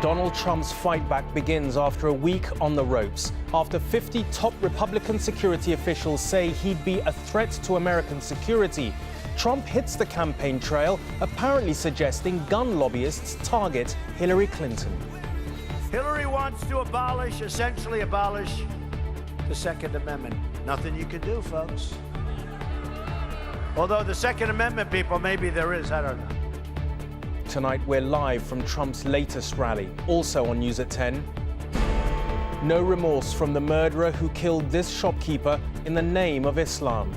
Donald Trump's fight back begins after a week on the ropes. After 50 top Republican security officials say he'd be a threat to American security, Trump hits the campaign trail, apparently suggesting gun lobbyists target Hillary Clinton. Hillary wants to essentially abolish the Second Amendment. Nothing you can do, folks. Although the Second Amendment people, maybe there is, I don't know. Tonight, we're live from Trump's latest rally, also on News at 10. No remorse from the murderer who killed this shopkeeper in the name of Islam.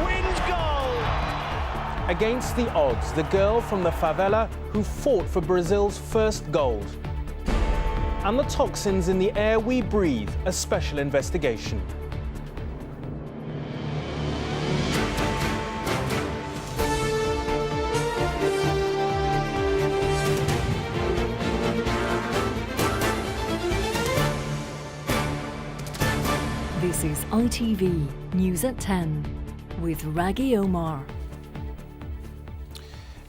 Wins gold! Against the odds, the girl from the favela who fought for Brazil's first gold. And the toxins in the air we breathe, a special investigation. This is ITV News at 10 with Raghi Omar.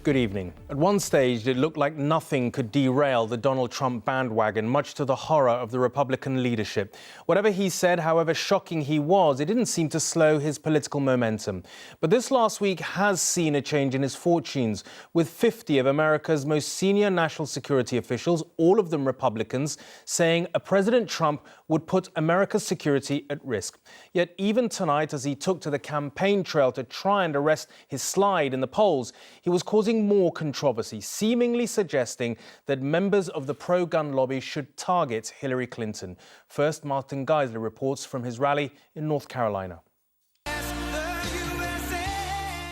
Good evening. At one stage, it looked like nothing could derail the Donald Trump bandwagon, much to the horror of the Republican leadership. Whatever he said, however shocking he was, it didn't seem to slow his political momentum. But this last week has seen a change in his fortunes, with 50 of America's most senior national security officials, all of them Republicans, saying a President Trump would put America's security at risk. Yet even tonight, as he took to the campaign trail to try and arrest his slide in the polls, he was causing more controversy, seemingly suggesting that members of the pro-gun lobby should target Hillary Clinton. First, Martin Geisler reports from his rally in North Carolina.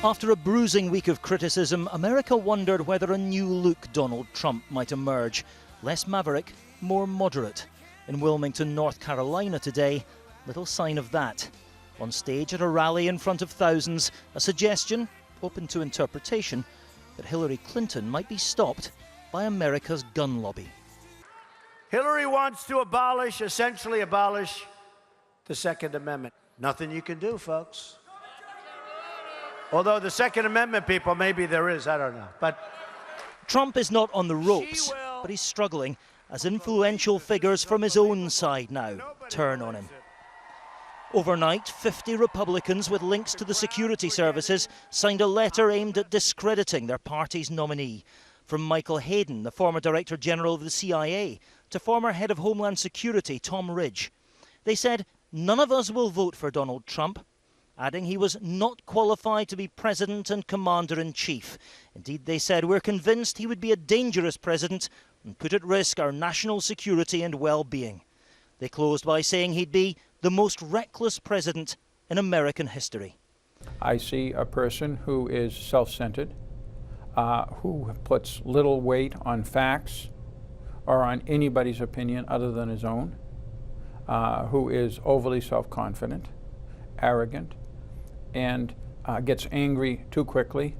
After a bruising week of criticism, America wondered whether a new look Donald Trump might emerge. Less maverick, more moderate. In Wilmington, North Carolina today, little sign of that. On stage at a rally in front of thousands, a suggestion, open to interpretation, that Hillary Clinton might be stopped by America's gun lobby. Hillary wants to essentially abolish the Second Amendment. Nothing you can do, folks. Although the Second Amendment people, maybe there is, I don't know. But Trump is not on the ropes, but he's struggling as influential figures from his own side now turn on him. Overnight, 50 Republicans with links to the security services signed a letter aimed at discrediting their party's nominee. From Michael Hayden, the former Director General of the CIA, to former Head of Homeland Security Tom Ridge. They said, none of us will vote for Donald Trump, adding he was not qualified to be President and Commander-in-Chief. Indeed, they said, we're convinced he would be a dangerous president and put at risk our national security and well-being. They closed by saying he'd be the most reckless president in American history. I see a person who is self-centered, who puts little weight on facts or on anybody's opinion other than his own, who is overly self-confident, arrogant, and gets angry too quickly.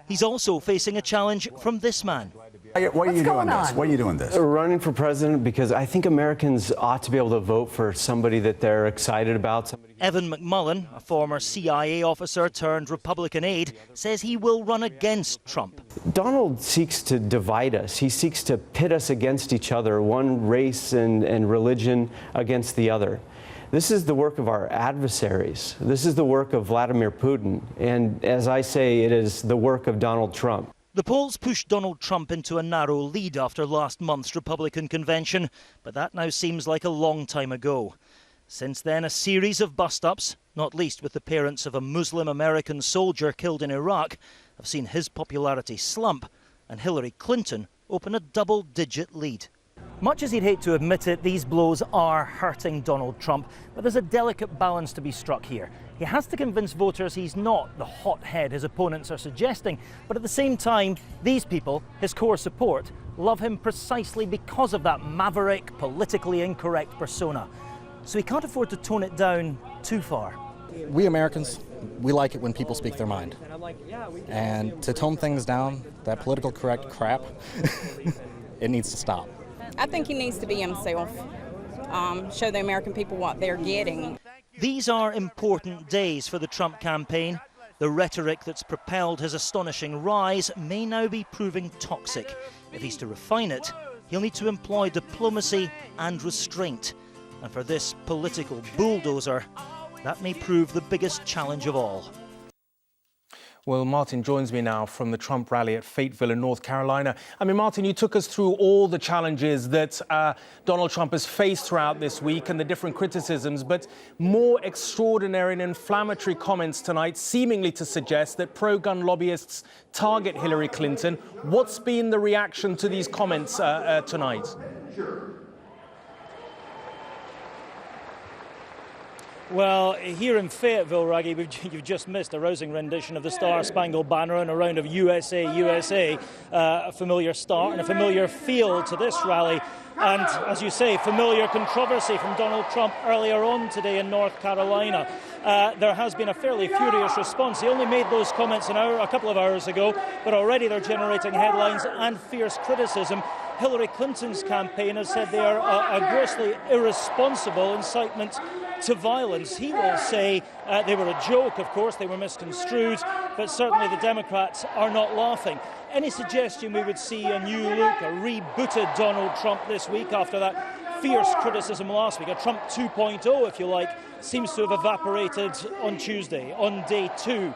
He's also facing a challenge from this man. Why are you doing this? Why are you doing this? Running for president because I think Americans ought to be able to vote for somebody that they're excited about. Evan McMullen, a former CIA officer turned Republican aide, says he will run against Trump. Donald seeks to divide us. He seeks to pit us against each other, one race and religion against the other. This is the work of our adversaries. This is the work of Vladimir Putin. And as I say, it is the work of Donald Trump. The polls pushed Donald Trump into a narrow lead after last month's Republican convention, but that now seems like a long time ago. Since then, a series of bust-ups, not least with the parents of a Muslim American soldier killed in Iraq, have seen his popularity slump and Hillary Clinton open a double-digit lead. Much as he'd hate to admit it, these blows are hurting Donald Trump, but there's a delicate balance to be struck here. He has to convince voters he's not the hothead his opponents are suggesting, but at the same time, these people, his core support, love him precisely because of that maverick, politically incorrect persona. So he can't afford to tone it down too far. We Americans, we like it when people speak their mind. And to tone things down, that political correct crap, it needs to stop. I think he needs to be himself, show the American people what they're getting. These are important days for the Trump campaign. The rhetoric that's propelled his astonishing rise may now be proving toxic. If he's to refine it, he'll need to employ diplomacy and restraint. And for this political bulldozer, that may prove the biggest challenge of all. Well, Martin joins me now from the Trump rally at Fayetteville in North Carolina. I mean, Martin, you took us through all the challenges that Donald Trump has faced throughout this week and the different criticisms, but more extraordinary and inflammatory comments tonight, seemingly to suggest that pro-gun lobbyists target Hillary Clinton. What's been the reaction to these comments tonight? Well, here in Fayetteville, Raggy, you've just missed a rousing rendition of the Star-Spangled Banner and a round of USA, USA, a familiar start and a familiar feel to this rally. And, as you say, familiar controversy from Donald Trump earlier on today in North Carolina. There has been a fairly furious response. He only made those comments a couple of hours ago, but already they're generating headlines and fierce criticism. Hillary Clinton's campaign has said they are a grossly irresponsible incitement to violence. He will say they were a joke, of course, they were misconstrued, but certainly the Democrats are not laughing. Any suggestion we would see a new look, a rebooted Donald Trump this week after that fierce criticism last week, a Trump 2.0, if you like, seems to have evaporated on Tuesday, on day 2.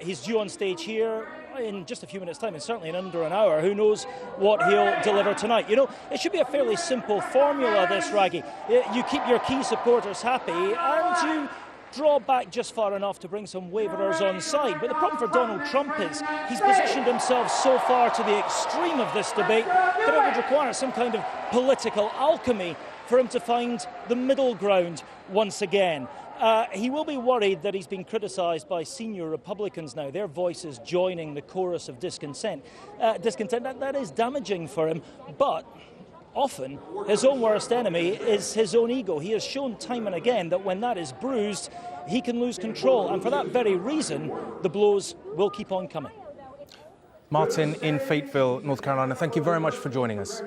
He's due on stage here in just a few minutes' time, and certainly in under an hour. Who knows what he'll deliver tonight? You know, it should be a fairly simple formula, this, Raggy. You keep your key supporters happy, and you draw back just far enough to bring some waverers on side. But the problem for Donald Trump is he's positioned himself so far to the extreme of this debate that it would require some kind of political alchemy for him to find the middle ground once again. He will be worried that he's been criticised by senior Republicans now, their voices joining the chorus of discontent. That is damaging for him, but often his own worst enemy is his own ego. He has shown time and again that when that is bruised, he can lose control, and for that very reason, the blows will keep on coming. Martin in Fayetteville, North Carolina, thank you very much for joining us.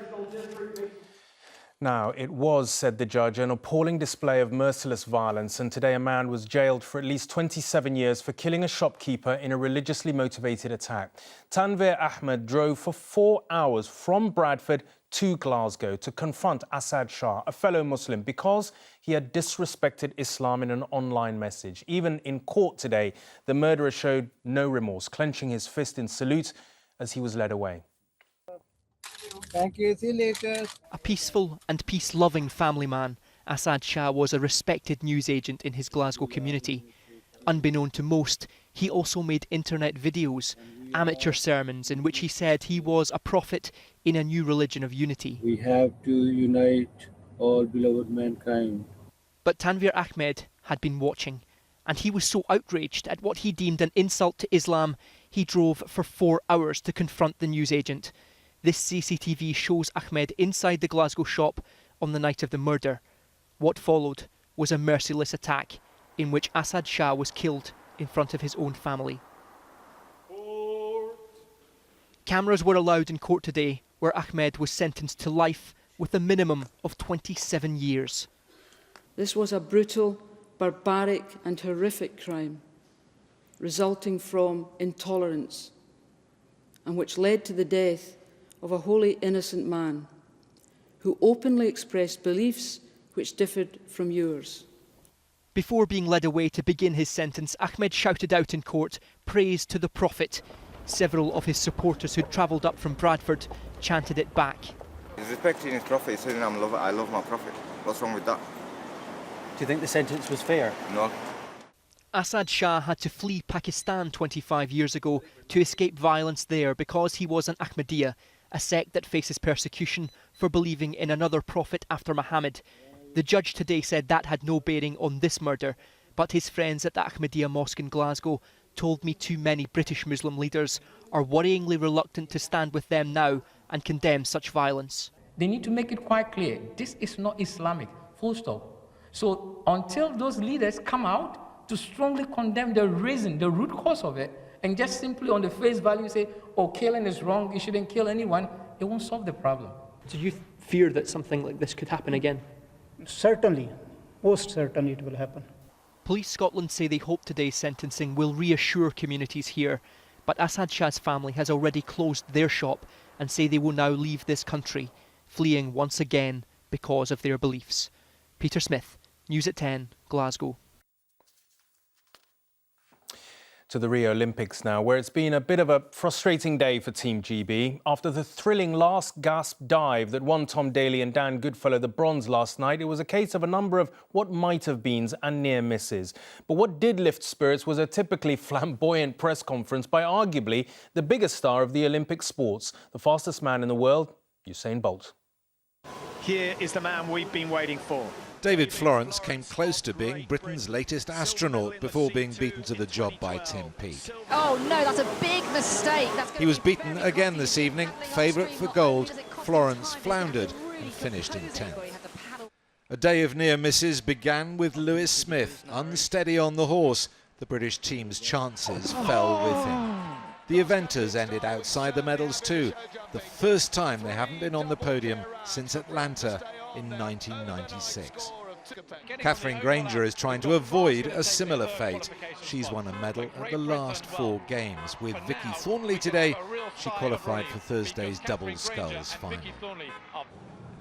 Now, it was, said the judge, an appalling display of merciless violence, and today a man was jailed for at least 27 years for killing a shopkeeper in a religiously motivated attack. Tanveer Ahmed drove for 4 hours from Bradford to Glasgow to confront Asad Shah, a fellow Muslim, because he had disrespected Islam in an online message. Even in court today, the murderer showed no remorse, clenching his fist in salute as he was led away. Thank you, see you later. A peaceful and peace-loving family man, Asad Shah was a respected newsagent in his Glasgow community. Unbeknown to most, he also made internet videos, amateur sermons in which he said he was a prophet in a new religion of unity. We have to unite all beloved mankind. But Tanveer Ahmed had been watching, and he was so outraged at what he deemed an insult to Islam, he drove for 4 hours to confront the newsagent. This CCTV shows Ahmed inside the Glasgow shop on the night of the murder. What followed was a merciless attack in which Asad Shah was killed in front of his own family. Cameras were allowed in court today, where Ahmed was sentenced to life with a minimum of 27 years. This was a brutal, barbaric and horrific crime, resulting from intolerance, and which led to the death of a wholly innocent man who openly expressed beliefs which differed from yours. Before being led away to begin his sentence, Ahmed shouted out in court praise to the Prophet. Several of his supporters who'd travelled up from Bradford chanted it back. He's respecting his Prophet, he's saying I love my Prophet. What's wrong with that? Do you think the sentence was fair? No. Asad Shah had to flee Pakistan 25 years ago to escape violence there because he was an Ahmadiyya, a sect that faces persecution for believing in another prophet after Muhammad. The judge today said that had no bearing on this murder, but his friends at the Ahmadiyya mosque in Glasgow told me too many British Muslim leaders are worryingly reluctant to stand with them now and condemn such violence. They need to make it quite clear, this is not Islamic, full stop. So until those leaders come out to strongly condemn the reason, the root cause of it, and just simply on the face value say, oh, killing is wrong, you shouldn't kill anyone, it won't solve the problem. Do you fear that something like this could happen again? Certainly, most certainly it will happen. Police Scotland say they hope today's sentencing will reassure communities here, but Asad Shah's family has already closed their shop and say they will now leave this country. fleeing once again because of their beliefs. Peter Smith, News at 10, Glasgow. To the Rio Olympics now, where it's been a bit of a frustrating day for Team GB. After the thrilling last gasp dive that won Tom Daley and Dan Goodfellow the bronze last night, it was a case of a number of what might have beens and near misses. But what did lift spirits was a typically flamboyant press conference by arguably the biggest star of the Olympic sports, the fastest man in the world, Usain Bolt. Here is the man we've been waiting for. David Florence came close to being Britain's latest astronaut before being beaten to the job by Tim Peake. Oh no, that's a big mistake. He was beaten again this evening. Favourite for gold, Florence floundered and finished in 10th. A day of near misses began with Lewis Smith, unsteady on the horse. The British team's chances fell with him. The eventers ended outside the medals too, the first time they haven't been on the podium since Atlanta in 1996. Catherine Granger is trying to avoid a similar fate. She's won a medal at the last 4 games. With Vicky Thornley today, she qualified for Thursday's double sculls final.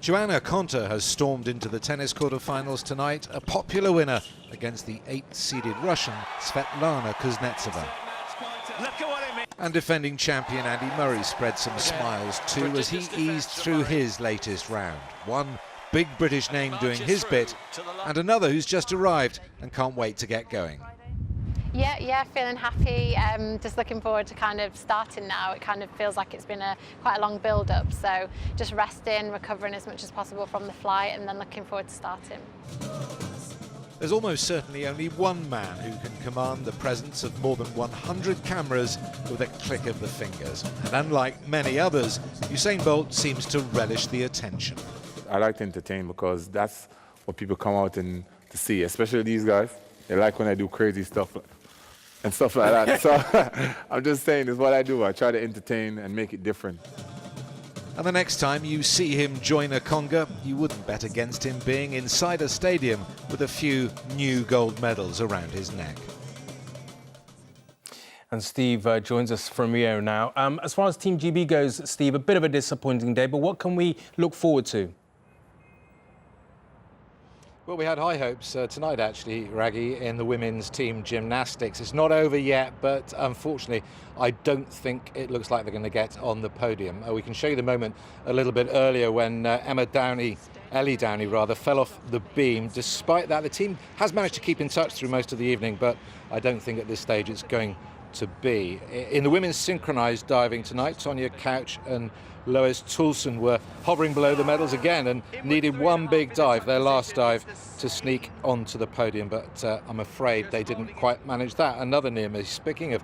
Joanna Konta has stormed into the tennis quarter-finals tonight, a popular winner against the 8th-seeded Russian Svetlana Kuznetsova. And defending champion Andy Murray spread some smiles too as he eased through his latest round. One big British name doing his bit, and another who's just arrived and can't wait to get going. Yeah, feeling happy. Just looking forward to kind of starting now. It kind of feels like it's been quite a long build-up, so just resting, recovering as much as possible from the flight, and then looking forward to starting. There's almost certainly only one man who can command the presence of more than 100 cameras with a click of the fingers. And unlike many others, Usain Bolt seems to relish the attention. I like to entertain because that's what people come out and to see, especially these guys. They like when I do crazy stuff and stuff like that. So I'm just saying, it's what I do. I try to entertain and make it different. And the next time you see him join a conga, you wouldn't bet against him being inside a stadium with a few new gold medals around his neck. And Steve joins us from Rio now. As far as Team GB goes, Steve, a bit of a disappointing day, but what can we look forward to? Well, we had high hopes tonight, actually, Raggy, in the women's team gymnastics. It's not over yet, but unfortunately, I don't think it looks like they're going to get on the podium. We can show you the moment a little bit earlier when Ellie Downey, fell off the beam. Despite that, the team has managed to keep in touch through most of the evening, but I don't think at this stage it's going to be. In the women's synchronised diving tonight, Tonya Couch and Lois Toulson were hovering below the medals again and needed one big dive, their last dive, to sneak onto the podium, but I'm afraid they didn't quite manage that. Another near miss. Speaking of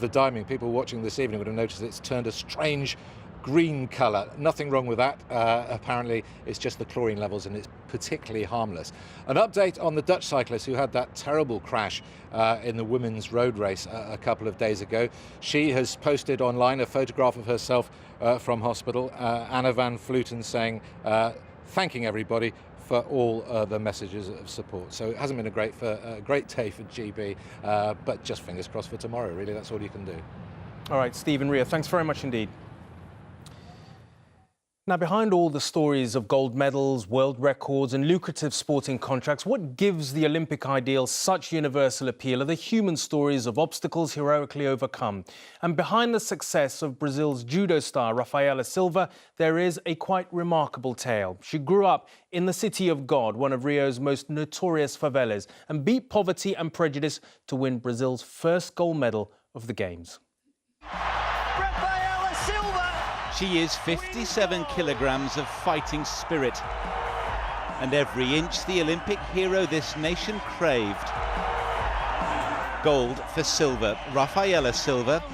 the diving, people watching this evening would have noticed it's turned a strange green colour. Nothing wrong with that. Apparently it's just the chlorine levels and it's particularly harmless. An update on the Dutch cyclist who had that terrible crash in the women's road race a couple of days ago. She has posted online a photograph of herself from hospital, Anna van Vleuten, saying thanking everybody for all the messages of support. So it hasn't been a great day for GB, but just fingers crossed for tomorrow, really. That's all you can do. All right, Steve and Ria, thanks very much indeed. Now, behind all the stories of gold medals, world records and lucrative sporting contracts, what gives the Olympic ideal such universal appeal are the human stories of obstacles heroically overcome. And behind the success of Brazil's judo star Rafaela Silva, there is a quite remarkable tale. She grew up in the City of God, one of Rio's most notorious favelas, and beat poverty and prejudice to win Brazil's first gold medal of the Games. She is 57 kilograms of fighting spirit. And every inch the Olympic hero this nation craved. Gold for Silva, Rafaela Silva.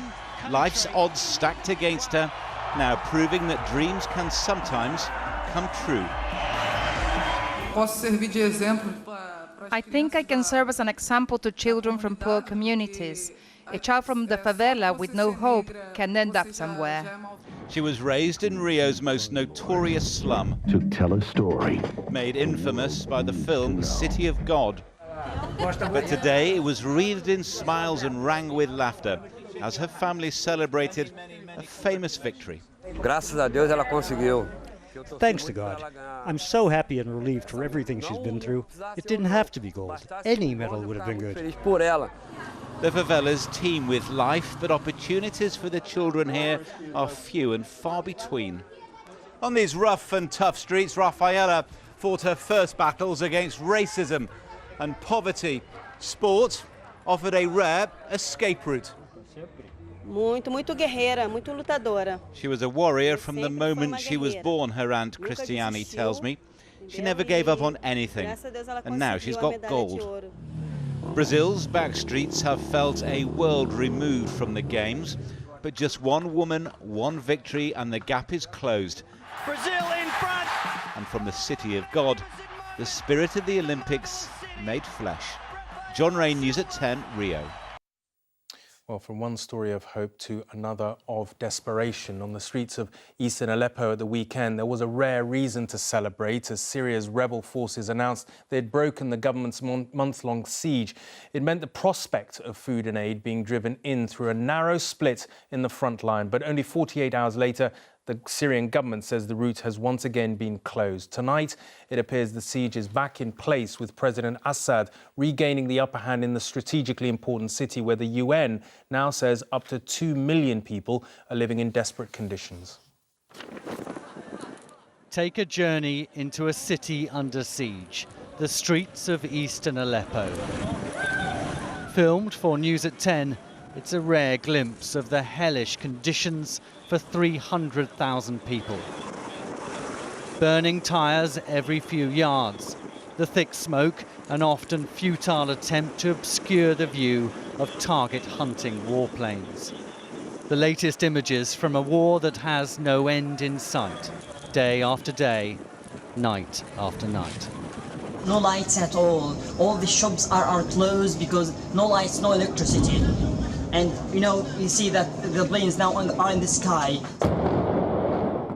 Life's odds stacked against her, now proving that dreams can sometimes come true. I think I can serve as an example to children from poor communities. A child from the favela with no hope can end up somewhere. She was raised in Rio's most notorious slum. To tell a story. Made infamous by the film City of God. But today it was wreathed in smiles and rang with laughter as her family celebrated a famous victory. Graças a Deus ela conseguiu. Thanks to God. I'm so happy and relieved for everything she's been through. It didn't have to be gold. Any medal would have been good. The favelas teem with life, but opportunities for the children here are few and far between. On these rough and tough streets, Rafaela fought her first battles against racism and poverty. Sport offered a rare escape route. Muito guerreira, muito lutadora. She was a warrior from the moment she was born, her aunt Christiane tells me. She never gave up on anything, and now she's got gold. Brazil's back streets have felt a world removed from the Games, but just one woman, one victory, and the gap is closed. Brazil in front! And from the city of God, the spirit of the Olympics made flesh. John Ray, News at 10, Rio. Well, from one story of hope to another of desperation. On the streets of eastern Aleppo at the weekend, there was a rare reason to celebrate as Syria's rebel forces announced they'd broken the government's month-long siege. It meant the prospect of food and aid being driven in through a narrow split in the front line. But only 48 hours later, the Syrian government says the route has once again been closed. Tonight, it appears the siege is back in place, with President Assad regaining the upper hand in the strategically important city where the UN now says up to 2 million people are living in desperate conditions. Take a journey into a city under siege, the streets of eastern Aleppo. Filmed for News at 10, it's a rare glimpse of the hellish conditions for 300,000 people. Burning tyres every few yards, the thick smoke an often futile attempt to obscure the view of target-hunting warplanes. The latest images from a war that has no end in sight, day after day, night after night. No lights at all. All the shops are closed because no lights, no electricity. And, you see that the planes now are in the sky.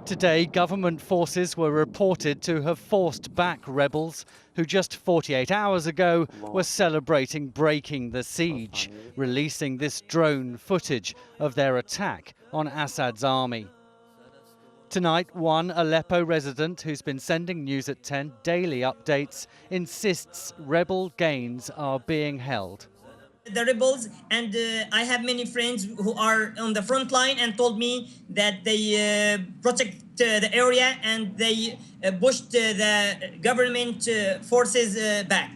Today, government forces were reported to have forced back rebels who just 48 hours ago were celebrating breaking the siege, releasing this drone footage of their attack on Assad's army. Tonight, one Aleppo resident who's been sending News at 10 daily updates insists rebel gains are being held. The rebels, and I have many friends who are on the front line and told me that they protect the area and they pushed the government forces back.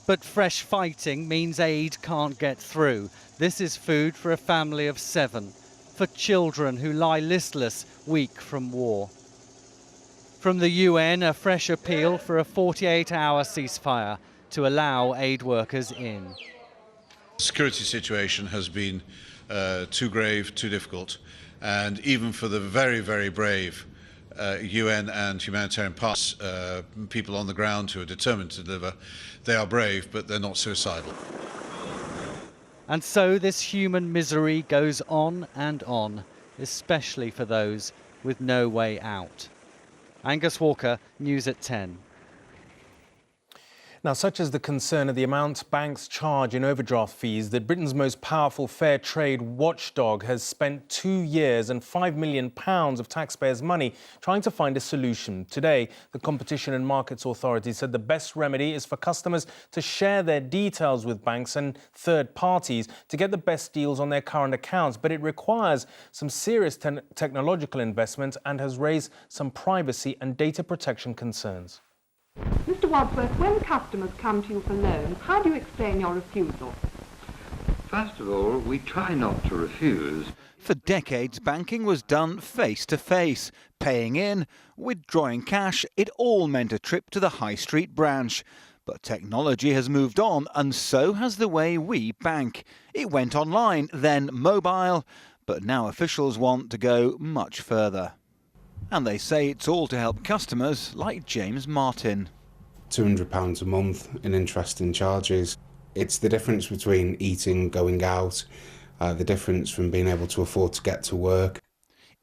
But fresh fighting means aid can't get through. This is food for a family of 7, for children who lie listless, weak from war. From the UN, a fresh appeal for a 48-hour ceasefire to allow aid workers in. The security situation has been too grave, too difficult, and even for the very, very brave UN and humanitarian partners, people on the ground who are determined to deliver, they are brave, but they're not suicidal. And so this human misery goes on and on, especially for those with no way out. Angus Walker, News at 10. Now, such is the concern of the amount banks charge in overdraft fees that Britain's most powerful fair trade watchdog has spent 2 years and £5 million of taxpayers' money trying to find a solution. Today, the Competition and Markets Authority said the best remedy is for customers to share their details with banks and third parties to get the best deals on their current accounts. But it requires some serious technological investment and has raised some privacy and data protection concerns. Mr. Wadsworth, when customers come to you for loans, how do you explain your refusal? First of all, we try not to refuse. For decades, banking was done face-to-face. Paying in, withdrawing cash, it all meant a trip to the high street branch. But technology has moved on, and so has the way we bank. It went online, then mobile, but now officials want to go much further. And they say it's all to help customers like James Martin. £200 a month in interest and charges. It's the difference between eating, going out, the difference from being able to afford to get to work.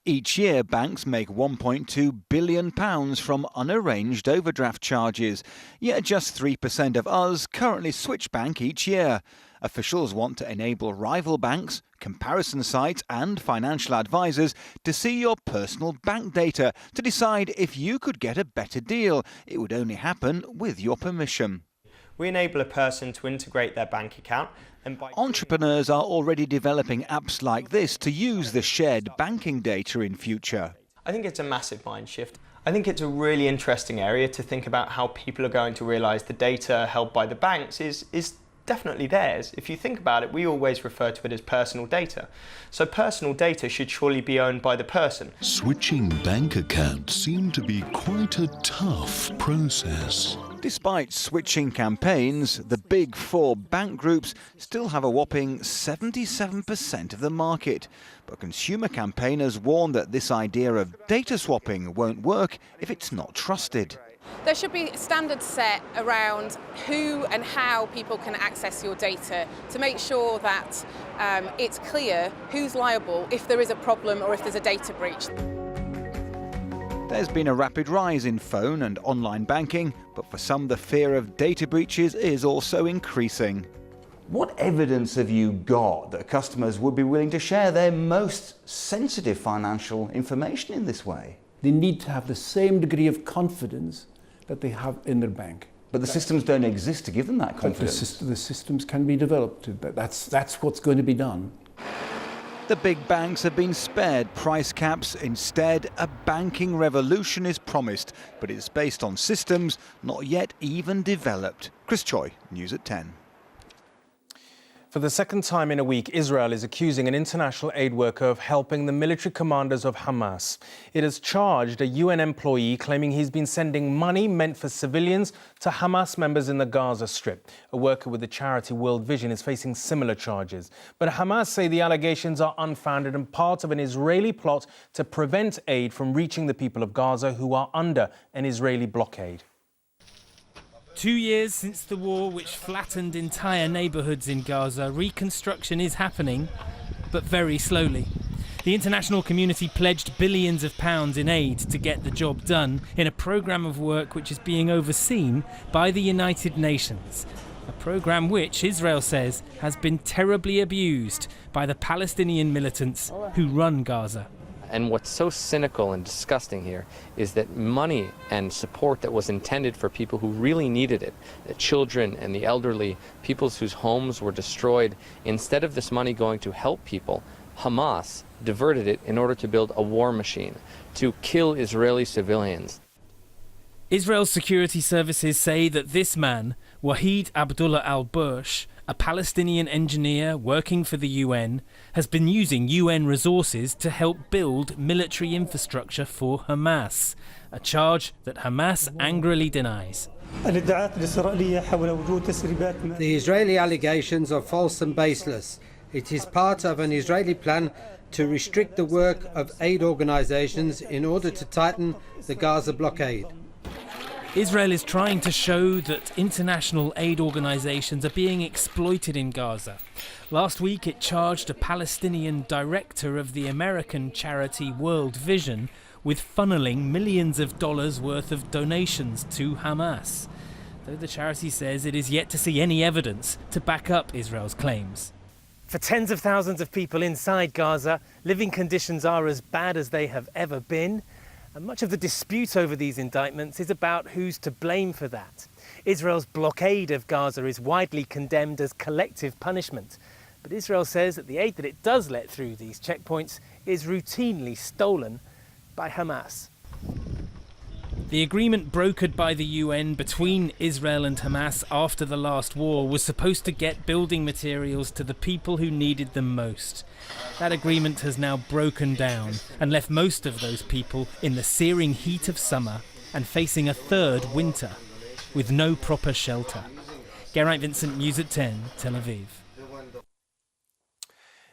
Each year, banks make £1.2 billion from unarranged overdraft charges. Yet just 3% of us currently switch bank each year. Officials want to enable rival banks, comparison sites and financial advisors to see your personal bank data to decide if you could get a better deal. It would only happen with your permission. We enable a person to integrate their bank account. Entrepreneurs are already developing apps like this to use the shared banking data in future. I think it's a massive mind shift. I think it's a really interesting area to think about how people are going to realise the data held by the banks is definitely theirs. If you think about it, we always refer to it as personal data. So personal data should surely be owned by the person. Switching bank accounts seemed to be quite a tough process. Despite switching campaigns, the big four bank groups still have a whopping 77% of the market. But consumer campaigners warn that this idea of data swapping won't work if it's not trusted. There should be standards set around who and how people can access your data to make sure that it's clear who's liable if there is a problem or if there's a data breach. There's been a rapid rise in phone and online banking, but for some the fear of data breaches is also increasing. What evidence have you got that customers would be willing to share their most sensitive financial information in this way? They need to have the same degree of confidence that they have in their bank. But the systems don't exist to give them that confidence. But the systems can be developed. That's what's going to be done. The big banks have been spared price caps. Instead, a banking revolution is promised, but it's based on systems not yet even developed. Chris Choi, News at 10. For the second time in a week, Israel is accusing an international aid worker of helping the military commanders of Hamas. It has charged a UN employee claiming he's been sending money meant for civilians to Hamas members in the Gaza Strip. A worker with the charity World Vision is facing similar charges. But Hamas say the allegations are unfounded and part of an Israeli plot to prevent aid from reaching the people of Gaza who are under an Israeli blockade. 2 years since the war which flattened entire neighbourhoods in Gaza, reconstruction is happening, but very slowly. The international community pledged billions of pounds in aid to get the job done in a programme of work which is being overseen by the United Nations. A programme which, Israel says, has been terribly abused by the Palestinian militants who run Gaza. And what's so cynical and disgusting here is that money and support that was intended for people who really needed it, the children and the elderly, people whose homes were destroyed, instead of this money going to help people, Hamas diverted it in order to build a war machine, to kill Israeli civilians. Israel's security services say that this man, Wahid Abdullah al-Bursh, a Palestinian engineer working for the UN, has been using UN resources to help build military infrastructure for Hamas, a charge that Hamas angrily denies. The Israeli allegations are false and baseless. It is part of an Israeli plan to restrict the work of aid organisations in order to tighten the Gaza blockade. Israel is trying to show that international aid organisations are being exploited in Gaza. Last week it charged a Palestinian director of the American charity World Vision with funneling millions of dollars worth of donations to Hamas, though the charity says it is yet to see any evidence to back up Israel's claims. For tens of thousands of people inside Gaza, living conditions are as bad as they have ever been. And much of the dispute over these indictments is about who's to blame for that. Israel's blockade of Gaza is widely condemned as collective punishment. But Israel says that the aid that it does let through these checkpoints is routinely stolen by Hamas. The agreement brokered by the UN between Israel and Hamas after the last war was supposed to get building materials to the people who needed them most. That agreement has now broken down and left most of those people in the searing heat of summer and facing a third winter with no proper shelter. Geraint Vincent, News at 10, Tel Aviv.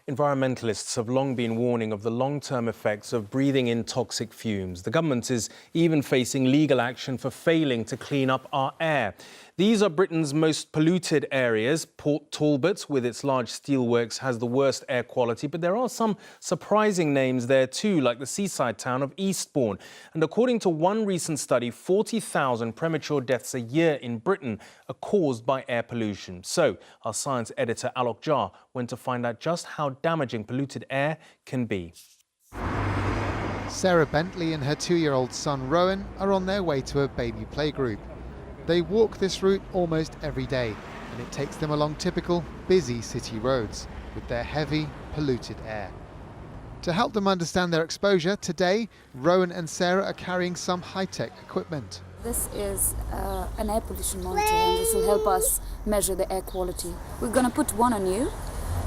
Environmentalists have long been warning of the long-term effects of breathing in toxic fumes. The government is even facing legal action for failing to clean up our air. These are Britain's most polluted areas. Port Talbot, with its large steelworks, has the worst air quality, but there are some surprising names there too, like the seaside town of Eastbourne. And according to one recent study, 40,000 premature deaths a year in Britain are caused by air pollution. So our science editor Alok Jha went to find out just how damaging polluted air can be. Sarah Bentley and her 2-year-old son Rowan are on their way to a baby playgroup. They walk this route almost every day, and it takes them along typical, busy city roads with their heavy, polluted air. To help them understand their exposure, today, Rowan and Sarah are carrying some high-tech equipment. This is an air pollution monitor, and this will help us measure the air quality. We're going to put one on you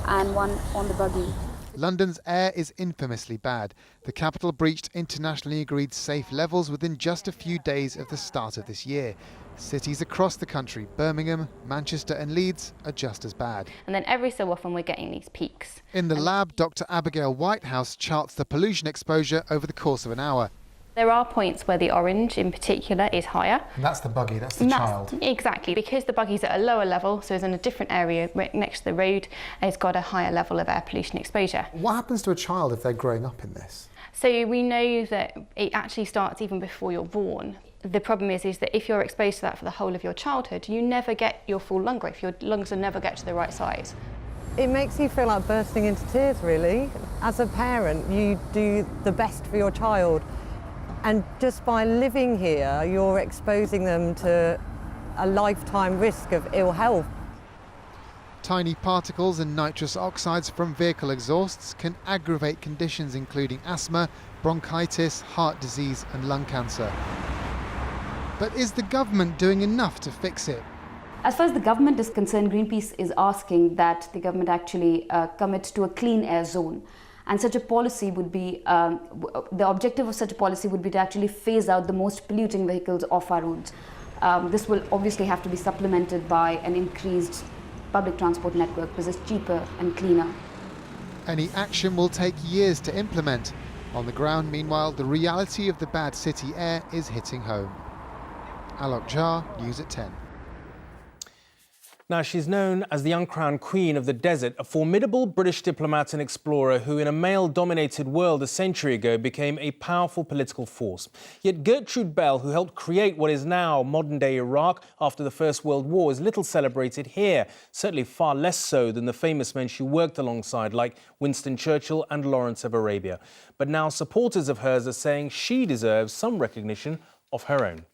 and one on the buggy. London's air is infamously bad. The capital breached internationally agreed safe levels within just a few days of the start of this year. Cities across the country, Birmingham, Manchester and Leeds, are just as bad. And then every so often we're getting these peaks. In the lab, Dr. Abigail Whitehouse charts the pollution exposure over the course of an hour. There are points where the orange in particular is higher. And that's the buggy, that's the child. Exactly, because the buggy's at a lower level, so it's in a different area next to the road, and it's got a higher level of air pollution exposure. What happens to a child if they're growing up in this? So we know that it actually starts even before you're born. The problem is that if you're exposed to that for the whole of your childhood, you never get your full lung growth. Your lungs will never get to the right size. It makes you feel like bursting into tears, really. As a parent, you do the best for your child. And just by living here, you're exposing them to a lifetime risk of ill health. Tiny particles and nitrous oxides from vehicle exhausts can aggravate conditions including asthma, bronchitis, heart disease and lung cancer. But is the government doing enough to fix it? As far as the government is concerned, Greenpeace is asking that the government actually commit to a clean air zone. And such a policy would be, the objective of such a policy would be to actually phase out the most polluting vehicles off our roads. This will obviously have to be supplemented by an increased public transport network, which is cheaper and cleaner. Any action will take years to implement. On the ground, meanwhile, the reality of the bad city air is hitting home. Alok Jha, News at 10. Now, she's known as the uncrowned queen of the desert, a formidable British diplomat and explorer who, in a male-dominated world a century ago, became a powerful political force. Yet Gertrude Bell, who helped create what is now modern-day Iraq after the First World War, is little celebrated here, certainly far less so than the famous men she worked alongside, like Winston Churchill and Lawrence of Arabia. But now supporters of hers are saying she deserves some recognition of her own.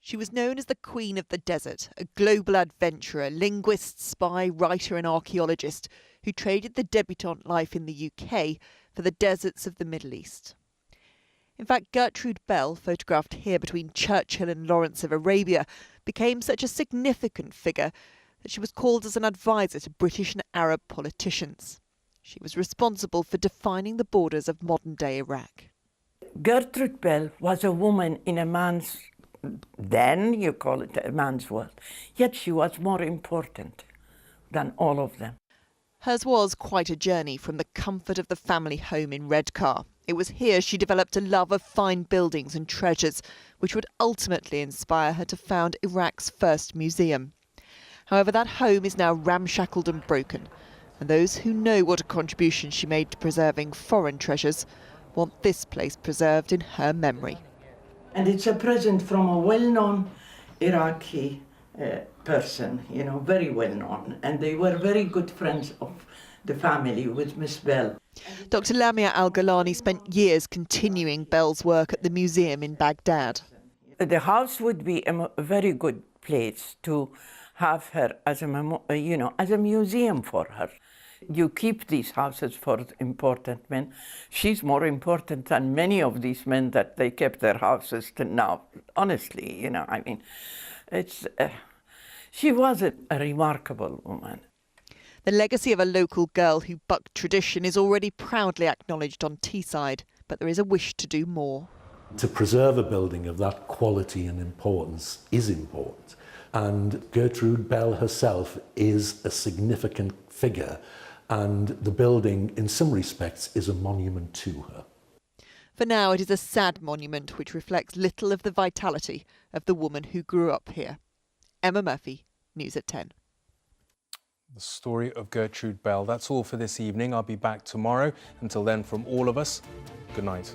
She was known as the Queen of the Desert, a global adventurer, linguist, spy, writer and archaeologist who traded the debutante life in the UK for the deserts of the Middle East. In fact, Gertrude Bell, photographed here between Churchill and Lawrence of Arabia, became such a significant figure that she was called as an advisor to British and Arab politicians. She was responsible for defining the borders of modern-day Iraq. Gertrude Bell was a woman in a man's, then you call it a man's world, yet she was more important than all of them. Hers was quite a journey from the comfort of the family home in Redcar. It was here she developed a love of fine buildings and treasures, which would ultimately inspire her to found Iraq's first museum. However, that home is now ramshackled and broken, and those who know what a contribution she made to preserving foreign treasures want this place preserved in her memory. And it's a present from a well-known Iraqi person, you know, very well-known. And they were very good friends of the family with Miss Bell. Dr. Lamia Al-Ghalani spent years continuing Bell's work at the museum in Baghdad. The house would be a very good place to have her as as a museum for her. You keep these houses for important men. She's more important than many of these men that they kept their houses till now. Honestly, she was a remarkable woman. The legacy of a local girl who bucked tradition is already proudly acknowledged on Teesside, but there is a wish to do more. To preserve a building of that quality and importance is important. And Gertrude Bell herself is a significant figure, and the building, in some respects, is a monument to her. For now, it is a sad monument which reflects little of the vitality of the woman who grew up here. Emma Murphy, News at 10. The story of Gertrude Bell. That's all for this evening. I'll be back tomorrow. Until then, from all of us, good night.